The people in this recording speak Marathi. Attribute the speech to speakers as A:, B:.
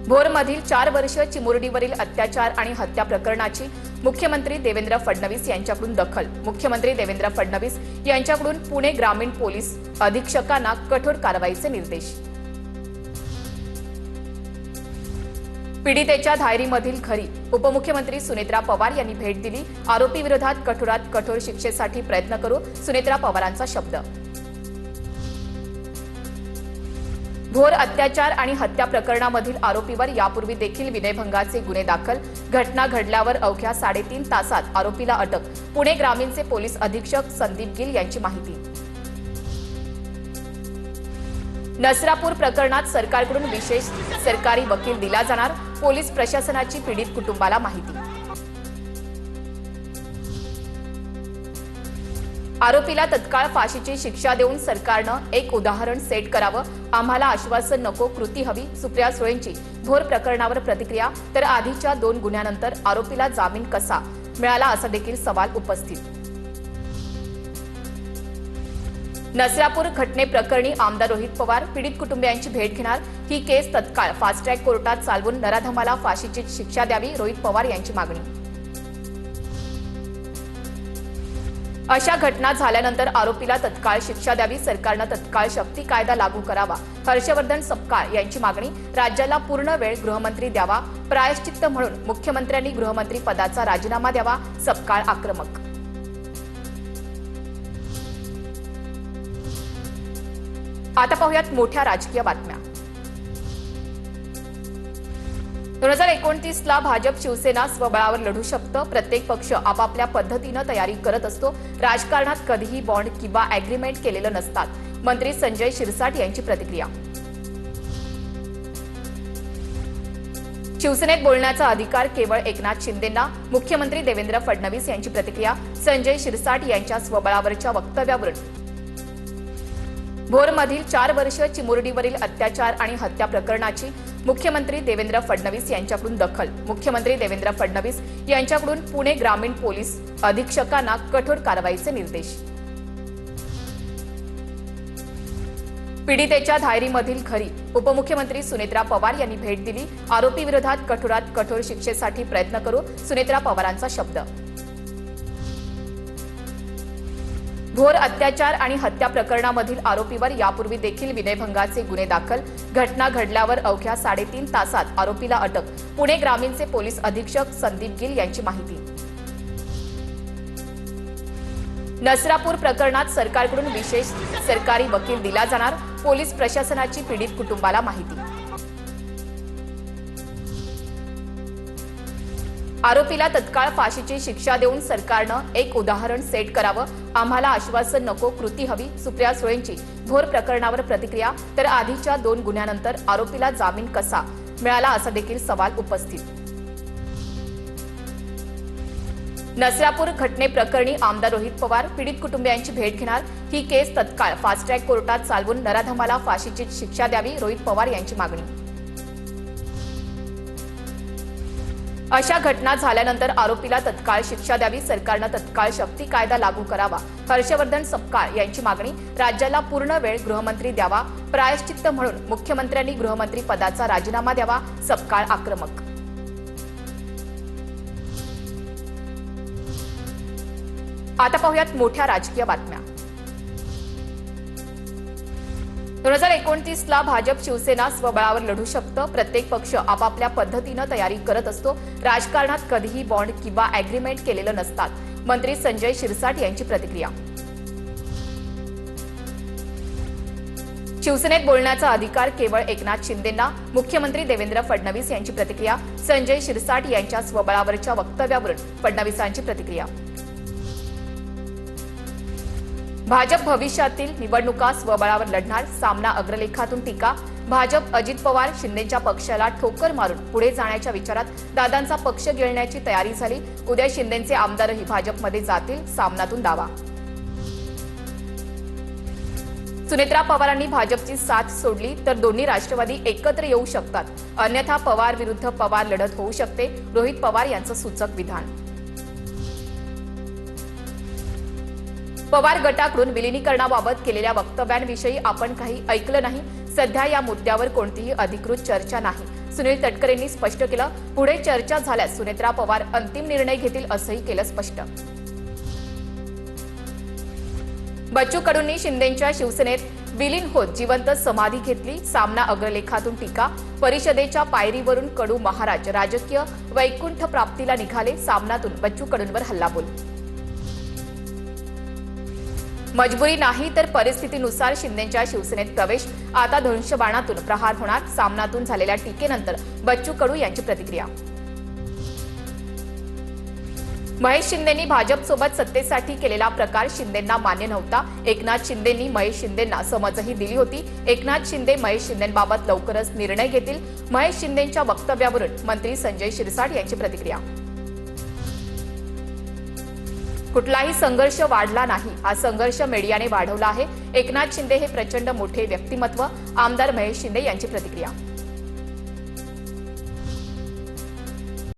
A: भोरमधील 4 वर्षीय चिमुरडीवरील अत्याचार आणि हत्या प्रकरणाची मुख्यमंत्री देवेंद्र फडणवीस यांच्याकडून दखल। मुख्यमंत्री देवेंद्र फडणवीस यांच्याकडून पुणे ग्रामीण पोलीस अधीक्षकांना कठोर कारवाईचे निर्देश। पीडितेच्या धायरीमधील घरी उपमुख्यमंत्री सुनेत्रा पवार यांनी भेट दिली। आरोपी विरोधात कठोरात कठोर शिक्षेसाठी प्रयत्न करू, सुनेत्रा पवारांचा शब्द। भोर अत्याचार आणि हत्या प्रकरणामधील आरोपीवर यापूर्वी देखील विनयभंगाचे गुन्हे दाखल। घटना घडल्यावर अवघ्या 3.5 तासात आरोपीला अटक। पुणे ग्रामीणचे पोलीस अधीक्षक संदीप गिल यांची माहिती। नसरापूर प्रकरणात सरकारकडून विशेष सरकारी वकील दिला जाणार, पोलीस प्रशासनाची पीडित कुटुंबाला माहिती। आरोपीला तत्काळ फाशीची शिक्षा देऊन सरकारनं एक उदाहरण सेट करावं, आम्हाला आश्वासन नको, कृती हवी। सुप्रिया सुळेंची भोर प्रकरणावर प्रतिक्रिया। तर आधीच्या 2 गुन्ह्यानंतर आरोपीला जामीन कसा मिळाला असा देखील सवाल उपस्थित। नसरापूर घटनेप्रकरणी आमदार रोहित पवार पीडित कुटुंबियांची भेट घेणार। ही केस तत्काळ फास्ट ट्रॅक कोर्टात चालवून नराधमाला फाशीची शिक्षा द्यावी, रोहित पवार यांची मागणी। अशा घटना झाल्यानंतर आरोपीला तत्काळ शिक्षा द्यावी, सरकारनं तत्काळ शक्ती कायदा लागू करावा, हर्षवर्धन सपकाळ यांची मागणी। राज्याला पूर्ण वेळ गृहमंत्री द्यावा, प्रायश्चित्त म्हणून मुख्यमंत्र्यांनी गृहमंत्री पदाचा राजीनामा द्यावा, सपकाळ आक्रमक। आता पाहूयात मोठ्या राजकीय बातम्या। 2029ला भाजप शिवसेना स्वबळावर लढू शकतं। प्रत्येक पक्ष आपापल्या पद्धतीनं तयारी करत असतो। राजकारणात कधीही बॉन्ड किंवा अॅग्रीमेंट केलेलं नसतात, मंत्री संजय शिरसाट यांची प्रतिक्रिया। शिवसेनेत बोलण्याचा अधिकार केवळ एकनाथ शिंदेंना, मुख्यमंत्री देवेंद्र फडणवीस यांची प्रतिक्रिया। संजय शिरसाट यांच्या स्वबळावरच्या वक्तव्यावरून भोरमधील 4 वर्षीय चिमुरडीवरील अत्याचार आणि हत्या प्रकरणाची मुख्यमंत्री देवेंद्र फडणवीस यांच्याकडून दखल। मुख्यमंत्री देवेंद्र फडणवीस यांच्याकडून पुणे ग्रामीण पोलीस अधीक्षकांना कठोर कारवाईचे निर्देश। पीडितेच्या धायरीमधील घरी उपमुख्यमंत्री सुनेत्रा पवार यांनी भेट दिली। आरोपी विरोधात कठोरात कठोर शिक्षेसाठी प्रयत्न करू, सुनेत्रा पवारांचा शब्द। भोर अत्याचार आणि हत्या प्रकरणामधील आरोपीवर यापूर्वी देखील विनयभंगाचे गुन्हे दाखल। घटना घडल्यावर अवघ्या 3.5 तासात आरोपीला अटक। पुणे ग्रामीणचे पोलीस अधीक्षक संदीप गिल यांची माहिती। नसरापूर प्रकरणात सरकारकडून विशेष सरकारी वकील दिला जाणार, पोलीस प्रशासनाची पीडित कुटुंबाला माहिती। आरोपीला तत्काळ फाशीची शिक्षा देऊन सरकारनं एक उदाहरण सेट करावं, आम्हाला आश्वासन नको, कृती हवी। सुप्रिया सुळेंची भोर प्रकरणावर प्रतिक्रिया। तर आधीच्या 2 गुन्ह्यानंतर आरोपीला जामीन कसा मिळाला असा देखील सवाल उपस्थित। नसरापूर घटनेप्रकरणी आमदार रोहित पवार पीडित कुटुंबियांची भेट घेणार। ही केस तत्काळ फास्ट ट्रॅक कोर्टात चालवून नराधमाला फाशीची शिक्षा द्यावी, रोहित पवार यांची मागणी। अशा घटना झाल्यानंतर आरोपीला तत्काळ शिक्षा द्यावी, सरकारनं तत्काळ शक्ती कायदा लागू करावा, हर्षवर्धन सपकाळ यांची मागणी। राज्याला पूर्ण वेळ गृहमंत्री द्यावा, प्रायश्चित्त म्हणून मुख्यमंत्र्यांनी गृहमंत्री पदाचा राजीनामा द्यावा, सपकाळ आक्रमक। आता पाहूयात मोठ्या राजकीय बातम्या। 2029ला भाजप शिवसेना स्वबळावर लढू शकतं। प्रत्येक पक्ष आपापल्या पद्धतीनं तयारी करत असतो। राजकारणात कधीही बॉन्ड किंवा अॅग्रीमेंट केलेलं नसतात, मंत्री संजय शिरसाट यांची प्रतिक्रिया। शिवसेनेत बोलण्याचा अधिकार केवळ एकनाथ शिंदेंना, मुख्यमंत्री देवेंद्र फडणवीस यांची प्रतिक्रिया। संजय शिरसाट यांच्या स्वबळावरच्या वक्तव्यावरून फडणवीसांची प्रतिक्रिया। भाजप भविष्यातील निवडणुका स्वबळावर लढणार, सामना अग्रलेखातून टीका। भाजप अजित पवार शिंदेच्या पक्षाला ठोकर मारून पुढे जाण्याच्या विचारात, दादांचा पक्ष गिळण्याची तयारी झाली। उद्या शिंदेचे आमदारही भाजपमध्ये जातील, सामनातून दावा। सुनेत्रा पवारांनी भाजपची साथ सोडली तर दोन्ही राष्ट्रवादी एकत्र येऊ शकतात, अन्यथा पवार विरुद्ध पवार लढत होऊ शकते, रोहित पवार यांचं सूचक विधान। पवार गटाकडून विलीनीकरणाबाबत केलेल्या वक्तव्यांविषयी आपण काही ऐकलं नाही, सध्या या मुद्द्यावर कोणतीही अधिकृत चर्चा नाही, सुनील तटकरेंनी स्पष्ट केलं. पुढे चर्चा झाल्यास सुनेत्रा पवार अंतिम निर्णय घेतील असंही केलं स्पष्ट. बच्चू कडूंनी शिंदेंच्या शिवसेनेत विलीन होत जिवंत समाधी घेतली. सामना अग्रलेखातून टीका. परिषदेच्या पायरीवरून कडू महाराज राजकीय वैकुंठ प्राप्तीला निघाले. सामनातून बच्चू कडूंवर हल्लाबोल. मजबुरी नाही तर परिस्थितीनुसार शिंदेंच्या शिवसेनेत प्रवेश. आता धनुष्यबाणातून प्रहार होणार. सामनातून झालेल्या टीकेनंतर बच्चू कडू यांची प्रतिक्रिया. महेश शिंदेंनी भाजपसोबत सत्तेसाठी केलेला प्रकार शिंदेंना मान्य नव्हता. एकनाथ शिंदेंनी महेश शिंदेंना समजही दिली होती. एकनाथ शिंदे महेश शिंदेंबाबत लवकरच निर्णय घेतील. महेश शिंदेंच्या वक्तव्यावरून मंत्री संजय शिरसाट यांची प्रतिक्रिया. कुठलाही संघर्ष वाढला नाही. हा संघर्ष मीडियाने वाढवला आहे. एकनाथ शिंदे हे प्रचंड मोठे व्यक्तिमत्व. आमदार महेश शिंदे यांची प्रतिक्रिया.